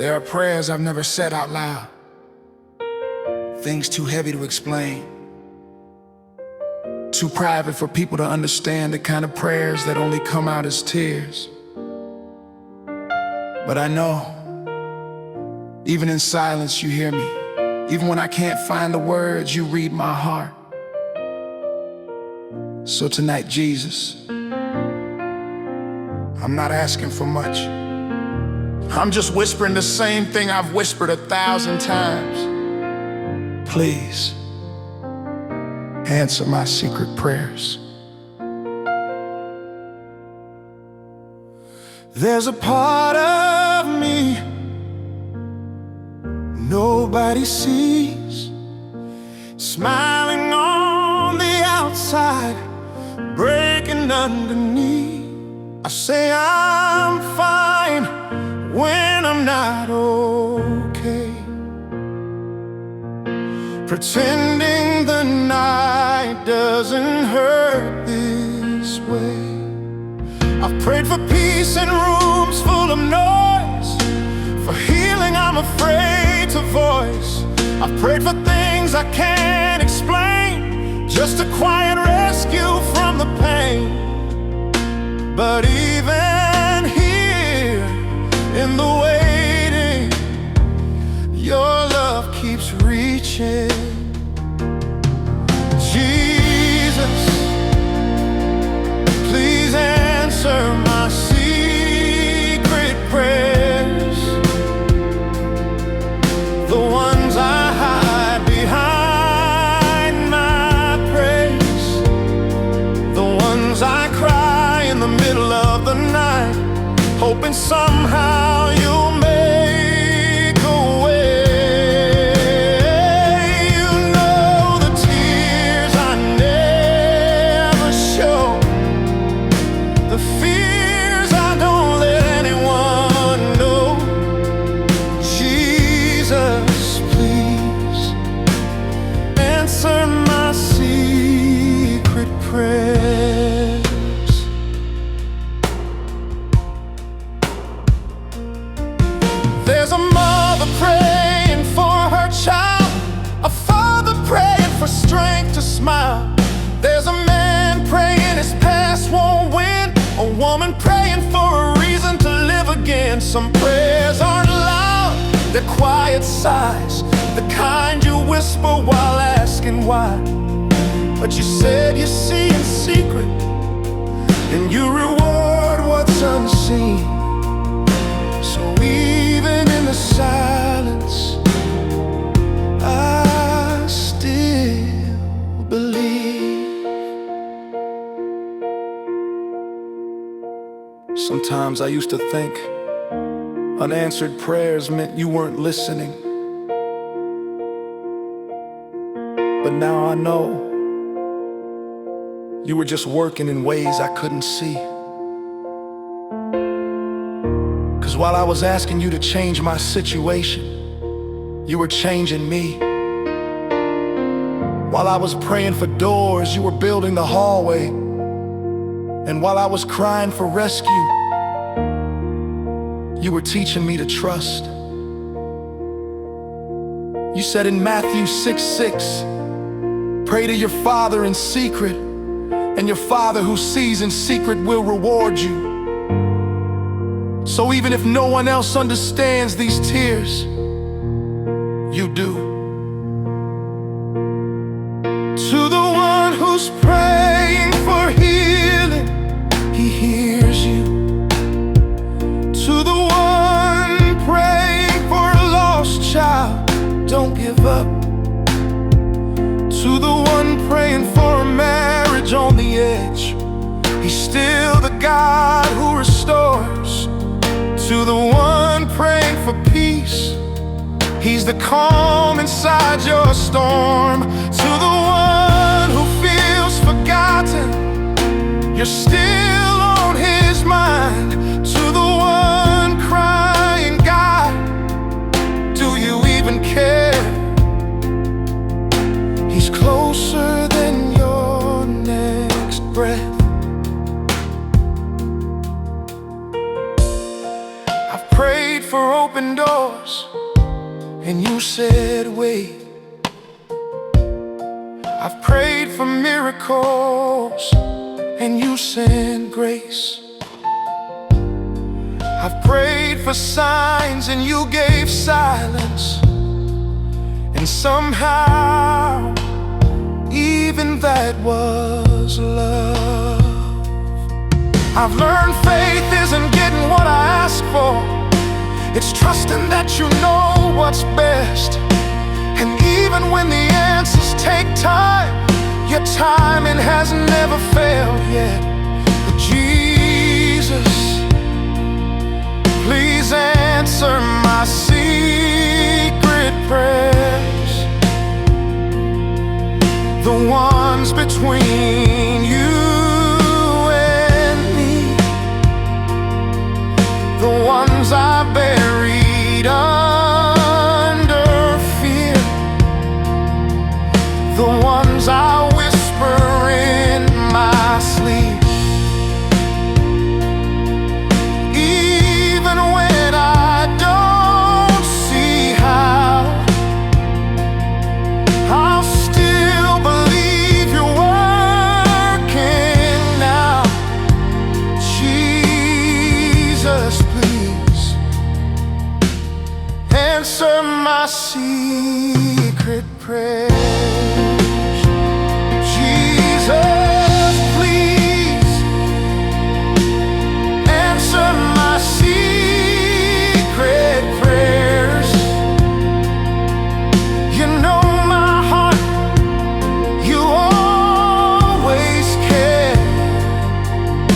There are prayers I've never said out loud, things too heavy to explain, too private for people to understand, the kind of prayers that only come out as tears. But I know, even in silence you hear me. Even when I can't find the words, you read my heart. So tonight, Jesus, I'm not asking for much. I'm just whispering the same thing I've whispered 1,000 times. Please, answer my secret prayers. There's a part of me nobody sees, smiling on the outside, breaking underneath. I say I'm fine when I'm not okay, pretending the night doesn't hurt this way. I've prayed for peace in rooms full of noise, for healing I'm afraid to voice. I've prayed for things I can't explain, just a quiet rescue from the pain. But even here, in the waiting, your love keeps reaching. Jesus, please answer my secret prayers, the ones I hide behind my praise, the ones I cry in the middle of the night, hoping somehow you'll make a way. You know the tears I never show, the fears I don't let anyone know. Jesus, please answer my secret prayers. There's a mother praying for her child, a father praying for strength to smile. There's a man praying his past won't win, a woman praying for a reason to live again. Some prayers aren't loud, they're quiet sighs, the kind you whisper while asking why. But you said you see in secret, and you reward what's unseen. So even in the silence, I still believe. Sometimes I used to think unanswered prayers meant you weren't listening. But now I know you were just working in ways I couldn't see. 'Cause while I was asking you to change my situation, you were changing me. While I was praying for doors, you were building the hallway. And while I was crying for rescue, you were teaching me to trust. You said in Matthew 6:6, pray to your Father in secret, and your Father who sees in secret will reward you. So even if no one else understands these tears, you do. To the one who's praying for healing, he hears you. To the one praying for a lost child, don't give up. To the one praying for a marriage on the edge, he's still the God who restores. To the one praying for peace, he's the calm inside your storm. To the one who feels forgotten, you're still on his mind. To the one crying, God, do you even care? He's closer than your next breath. Prayed for open doors, and you said wait. I've prayed for miracles, and you sent grace. I've prayed for signs, and you gave silence. And somehow, even that was love. I've learned faith isn't getting what I ask for. It's trusting that you know what's best. And even when the answers take time, your timing has never failed yet. But Jesus, please answer my secret prayers, the ones between you and me, the ones I buried under fear, the ones I whisper in my sleep. Even when I don't see how, I'll still believe you're working now. Jesus, please answer my secret prayer. Jesus, please answer my secret prayers. You know my heart, you always care.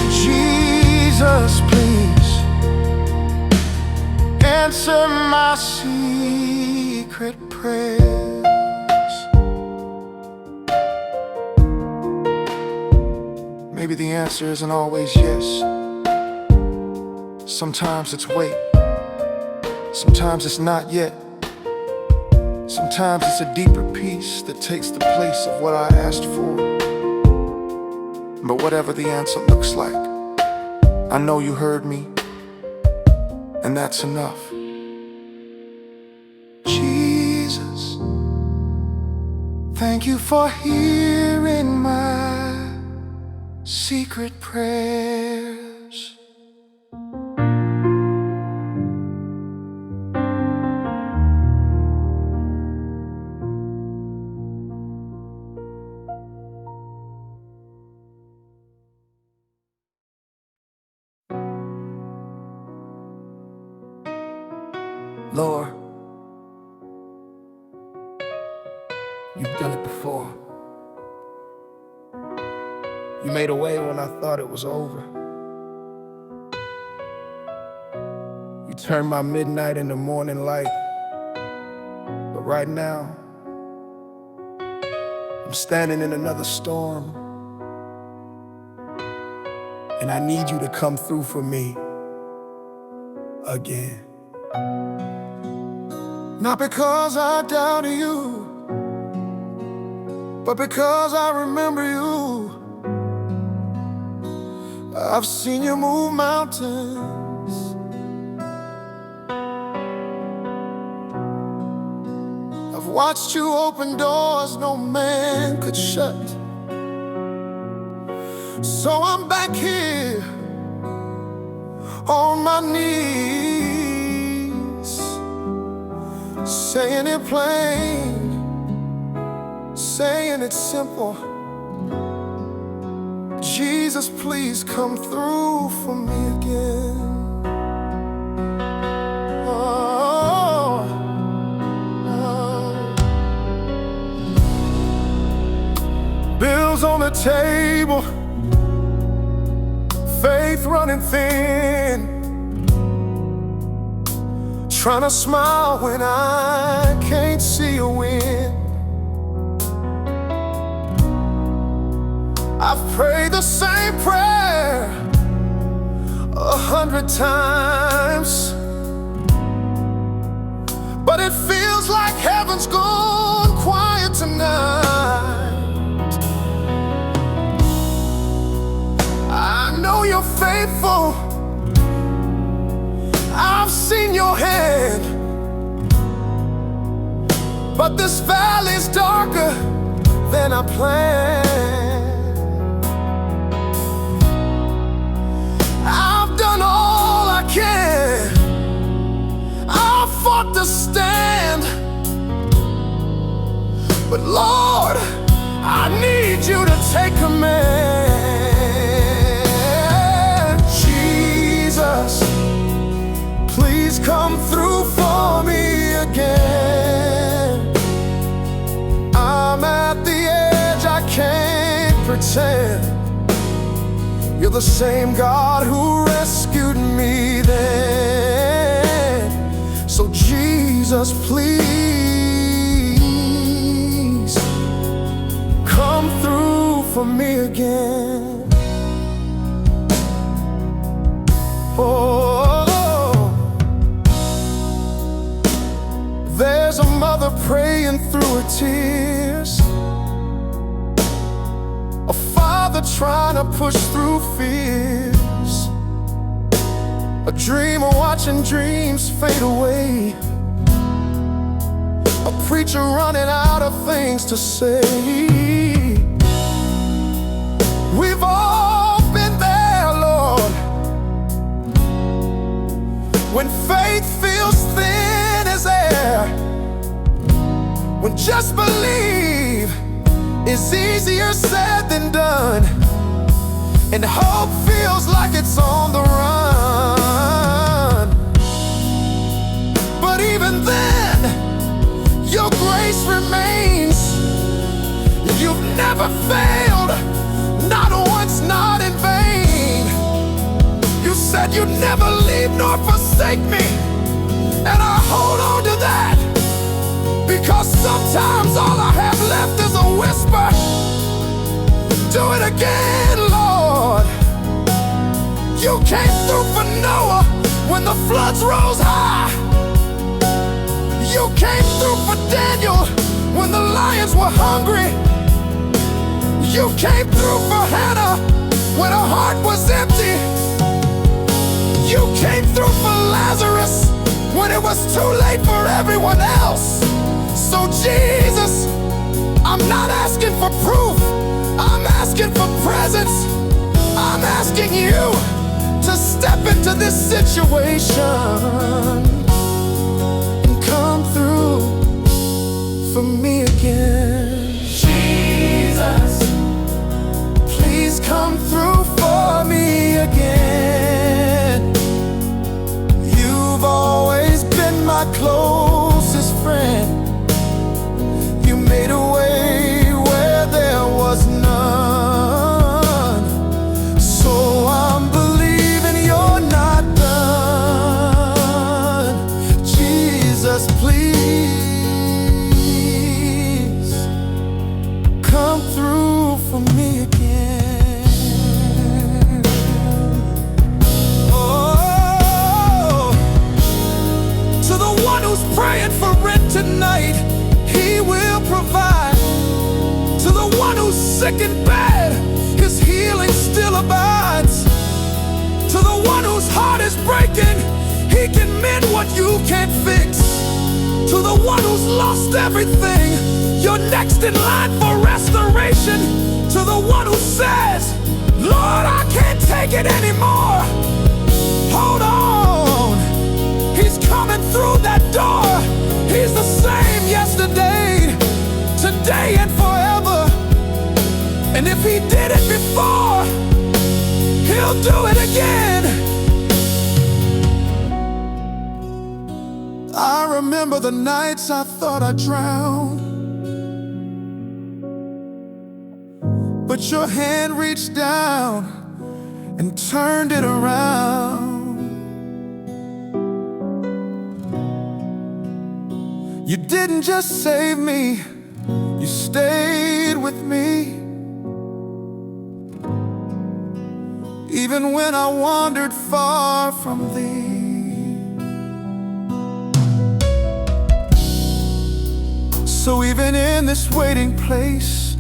Jesus, please answer my secret prayers. Maybe the answer isn't always yes. Sometimes it's wait. Sometimes it's not yet. Sometimes it's a deeper peace that takes the place of what I asked for. But whatever the answer looks like, I know you heard me, and that's enough. Jesus, thank you for hearing my secret prayers. Lord, you've done it before. You made a way when I thought it was over. You turned my midnight into morning light. But right now, I'm standing in another storm, and I need you to come through for me again. Not because I doubt you, but because I remember you. I've seen you move mountains. I've watched you open doors no man could shut. So I'm back here on my knees, saying it plain, saying it simple. Jesus, please come through for me again. Oh, oh. Bills on the table, faith running thin, trying to smile when I can't see a win. I've prayed the same prayer 100 times, but it feels like heaven's gone quiet tonight. I know you're faithful, I've seen your hand, but this valley's darker than I planned. I've done all I can, I've fought to stand, but Lord, I need you to take command. Jesus, please come through for me again. I'm at the edge, I can't pretend. You're the same God who rescued me then. So Jesus, please come through for me again. Oh, there's a mother praying through her tears, a father trying to push through fears, a dreamer watching dreams fade away, a preacher running out of things to say. We've all been there, Lord, when faith feels thin as air, when just believe is easier said than done, and hope feels like it's on the run. But even then, your grace remains. You've never failed, not once, not in vain. You said you'd never leave nor forsake me, and I hold on to that, because sometimes all I have left is a whisper. Do it again, Lord. You came through for Noah when the floods rose high. You came through for Daniel when the lions were hungry. You came through for Hannah when her heart was empty. You came through for Lazarus when it was too late for everyone else. So Jesus, I'm not asking for proof, I'm asking for presence. I'm asking you to step into this situation and come through for me again. Jesus, please come through for me again. You've always been my closest friend. You made a way where there was none. So I'm believing you're not done. Jesus, please come through for me again. Oh, to the one who's praying for rent tonight, He will provide. To the one who's sick and bad, His healing still abides. To the one whose heart is breaking, He can mend what you can't fix. To the one who's lost everything, you're next in line for restoration. To the one who says, Lord, I can't take it anymore, hold on, He's coming through that door. He's the same yesterday, today, and forever. And if He did it before, He'll do it again. I remember the nights I thought I'd drown, but your hand reached down and turned it around. You didn't just save me, you stayed with me. Even when I wandered far from Thee. So even in this waiting place,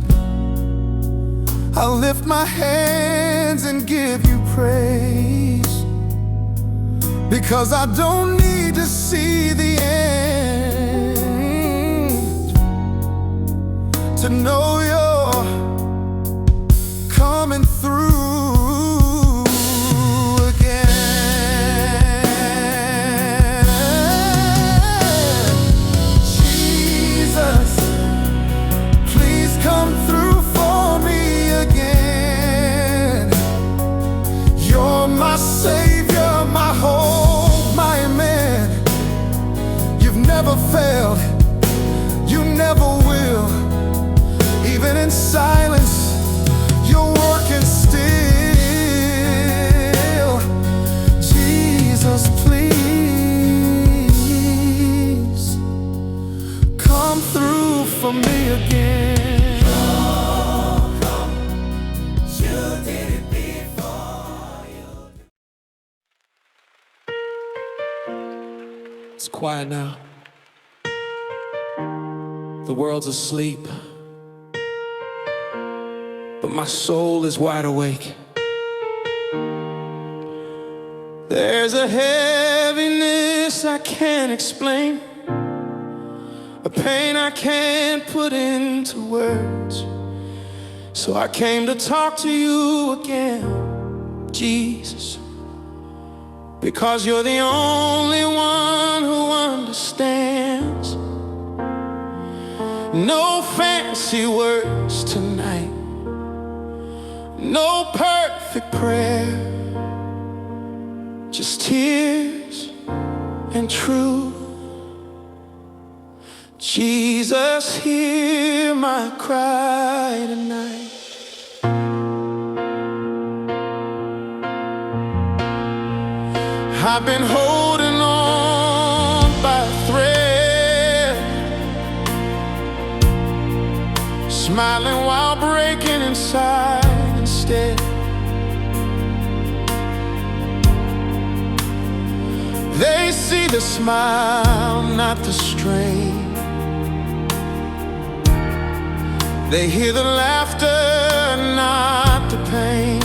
I'll lift my hands and give you praise. because I don't need to see the end to know you're coming through again. Jesus, please come through for me again. You're my Savior, my hope, my amen. You've never failed, you never will. Even in silence, you're working still. Jesus, please come through for me again. Come, you did it before you. It's quiet now. The world's asleep, but my soul is wide awake. There's a heaviness I can't explain, a pain I can't put into words. So I came to talk to you again, Jesus, because you're the only one who understands. No fancy words tonight, no perfect prayer, just tears and truth. Jesus, hear my cry tonight. I've been holding on by a thread, smiling while breaking inside instead. They see the smile, not the strain. They hear the laughter, not the pain.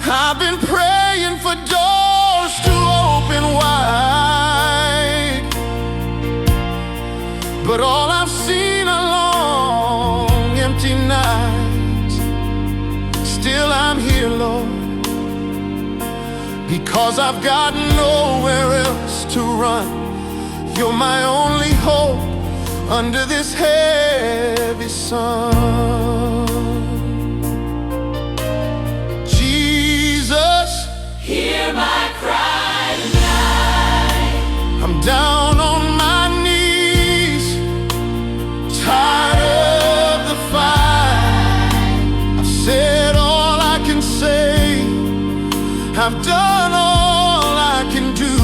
I've been praying for doors to open wide, but all I've seen are long, empty nights. Still I'm here, Lord, because I've got nowhere else to run. You're my only hope under this heavy sun. Jesus, hear my cry tonight. I'm down on my knees, tired of the fight. I've said all I can say, I've done all I can do.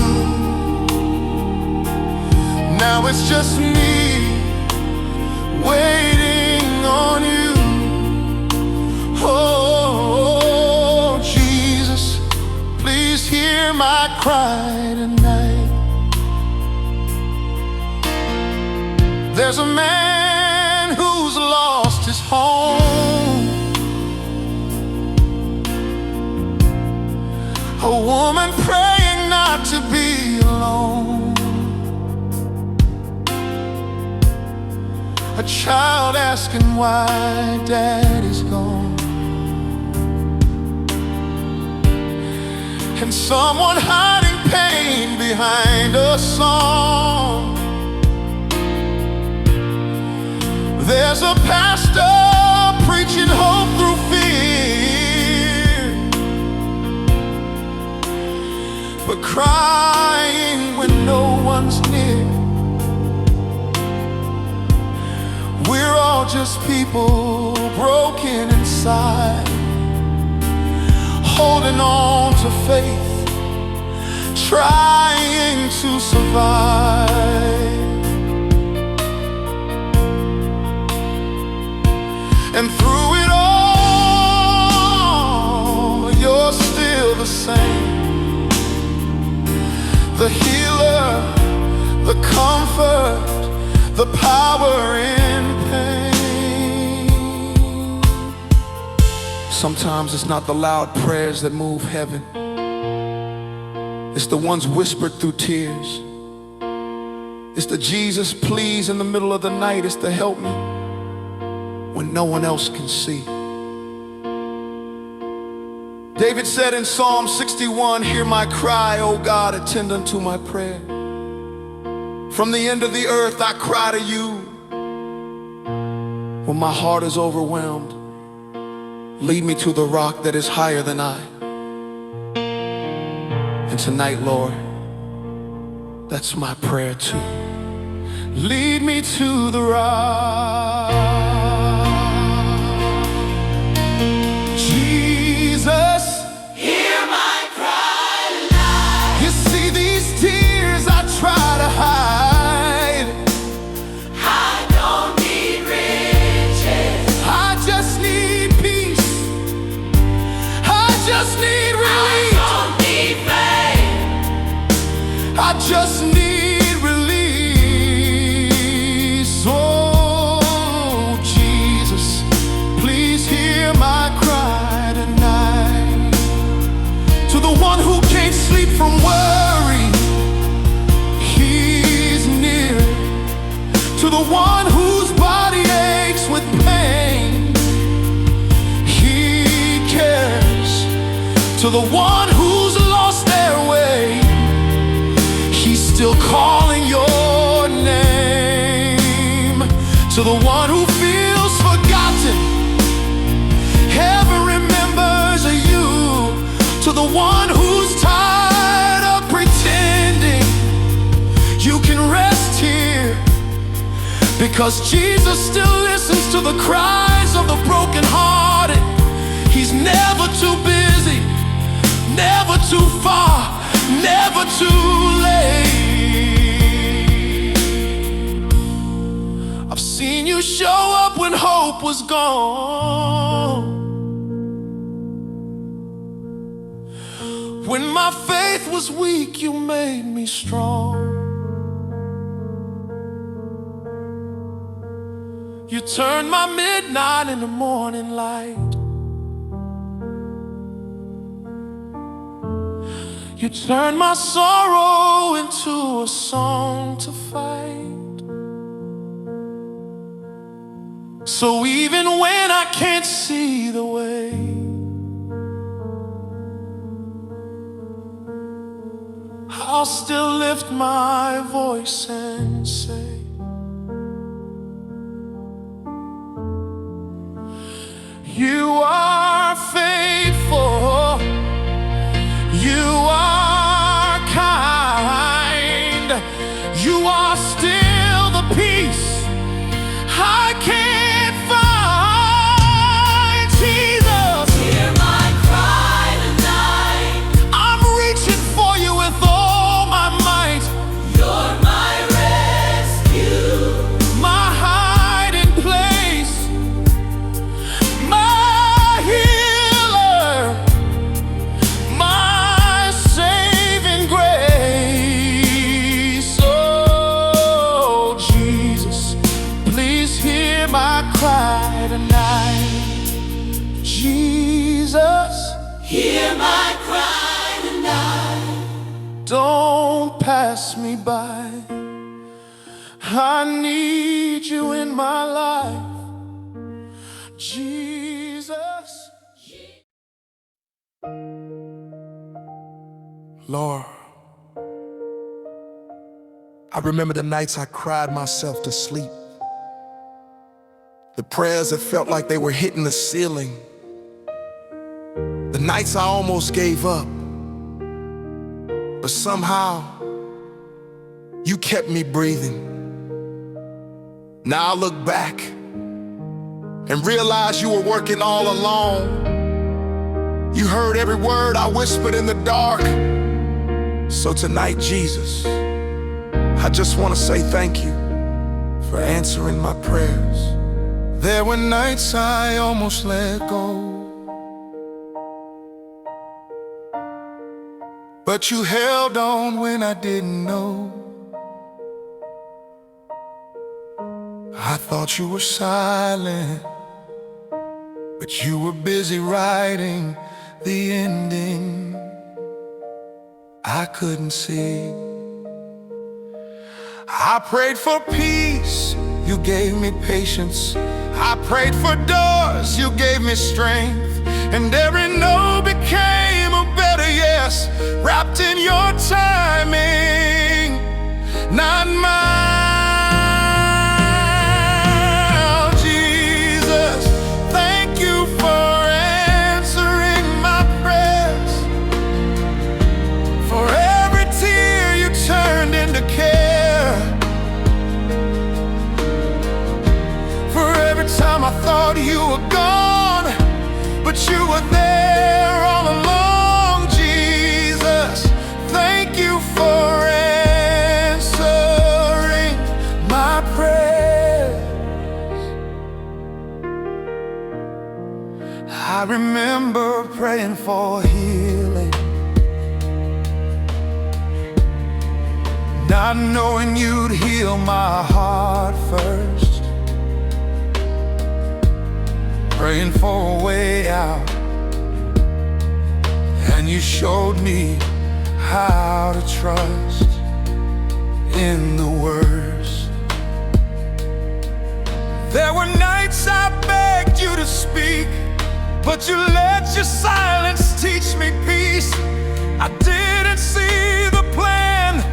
Now it's just me waiting on you. Oh, Jesus, please hear my cry tonight. There's a man who's lost his home, a woman praying not to be alone, a child asking why daddy's gone, and someone hiding pain behind a song. There's a pastor preaching hope through fear, but crying when no one's near. We're all just people broken inside, holding on to faith, trying to survive. And through it all, you're still the same, the healer, the comfort, the power in pain. Sometimes it's not the loud prayers that move heaven. It's the ones whispered through tears. It's the Jesus please in the middle of the night. It's the help me when no one else can see. David said in Psalm 61, hear my cry, O God, attend unto my prayer. From the end of the earth I cry to you. When my heart is overwhelmed, lead me to the rock that is higher than I. And tonight, Lord, that's my prayer too. Lead me to the rock. Jesus, hear my cry tonight. you see these tears I try to hide. I don't need riches. I just need peace. I just need relief. I don't need fame. I just need release. Oh, Jesus, please hear my cry tonight. To the one who can't sleep from worry, he's near. To the one whose body aches with pain, he cares. To the one who's lost their way, he's still calling your name. To the one who feels forgotten, heaven remembers you. To the one who's tired of pretending, you can rest here, because Jesus still listens to the cries of the brokenhearted. He's never too busy, never too far, never too late. I've seen you show up when hope was gone. When my faith was weak, you made me strong. You turned my midnight into morning light. You turned my sorrow into a song to fight. So even when I can't see the way, I'll still lift my voice and say, you are faithful, you are kind, you are still the peace I can't find. Jesus, Hear my cry tonight. I'm reaching for you with all my might. You're my rescue. My hiding place, my healer, my saving grace. Oh, Jesus, please hear my cry tonight. Jesus, Hear my cry tonight. don't pass me by. I need you in my life. Jesus. Lord, I remember the nights I cried myself to sleep. The prayers that felt like they were hitting the ceiling. The nights I almost gave up. But somehow, you kept me breathing. Now I look back and realize you were working all along. You heard every word I whispered in the dark. So tonight, Jesus, I just want to say thank you for answering my prayers. There were nights I almost let go, but you held on when I didn't know. I thought you were silent, but you were busy writing the ending I couldn't see. I prayed for peace, you gave me patience. I prayed for doors, you gave me strength. And every no became a better yes, wrapped in your timing, not mine. Jesus, thank you for answering my prayers, for every tear you turned into care, for every time I thought you were gone, but you were there all along. Jesus, thank you for answering my prayers. I remember praying for healing, not knowing you'd heal my heart first, praying for a way out, and you showed me how to trust in the worst. There were nights I begged you to speak, but you let your silence teach me peace. I didn't see the plan,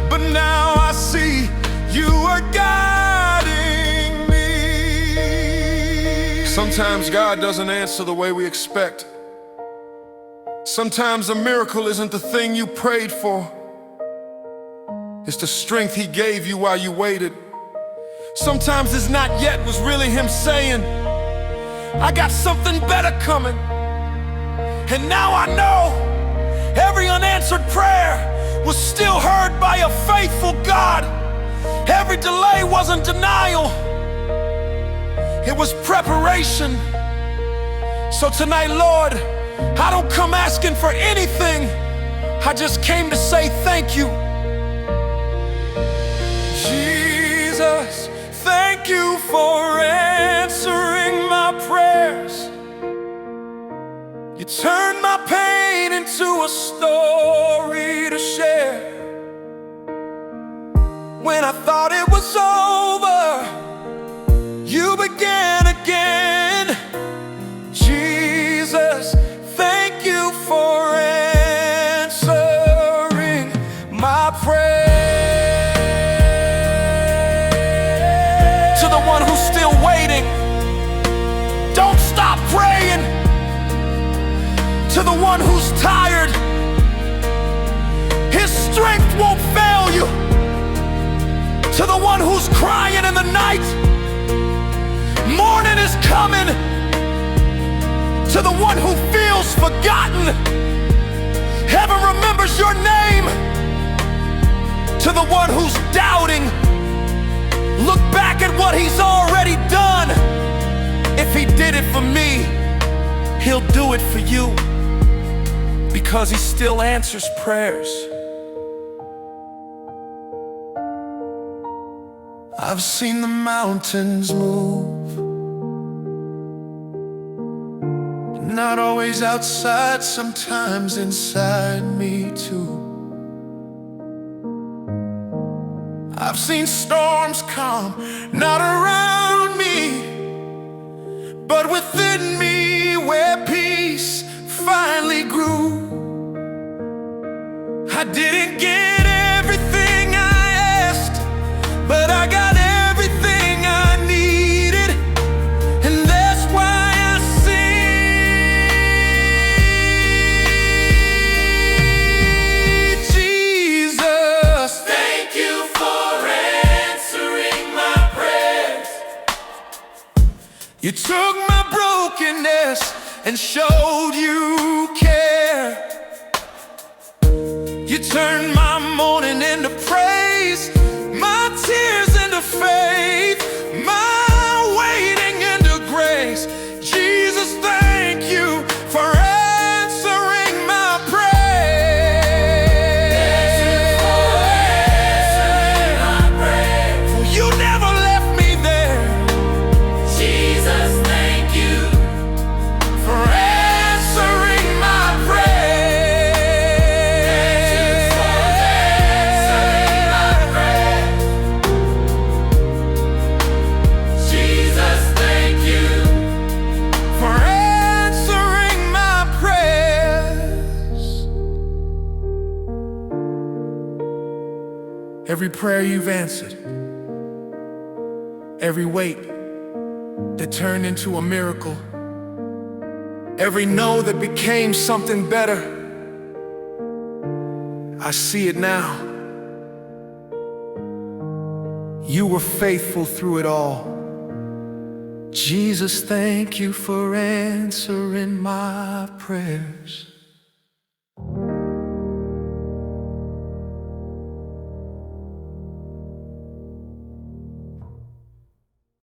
but now I see you are guiding me. Sometimes God doesn't answer the way we expect. Sometimes a miracle isn't the thing you prayed for, it's the strength He gave you while you waited. Sometimes this not yet was really Him saying, I got something better coming. And now I know every unanswered prayer was still heard by a faithful God. Every delay wasn't denial, it was preparation. So tonight, Lord, I don't come asking for anything, I just came to say thank you. Jesus, thank you for answering my prayers. You turned my pain into a story to share. When I thought it was over, you began again. Jesus, thank you for answering my prayer. To the one who's still waiting, don't stop praying. To the one who's tired, His strength won't fail you. To the one who's crying in the night, morning is coming. To the one who feels forgotten, heaven remembers your name. To the one who's doubting, look back at what He's already done. If He did it for me, He'll do it for you, because He still answers prayers. I've seen the mountains move, not always outside, sometimes inside me too. I've seen storms come, not around me, but within me, where peace finally grew. I didn't get everything I asked, but I got everything I needed. And that's why I sing, Jesus, Thank you for answering my prayers. you took my brokenness and showed you care. You turned my mourning into praise, my tears into faith, my waiting into grace. Jesus, thank you for answering my prayer. You never left me there. Jesus, thank you. Every prayer you've answered, every wait that turned into a miracle, every no that became something better. I see it now. You were faithful through it all. Jesus, thank you for answering my prayers.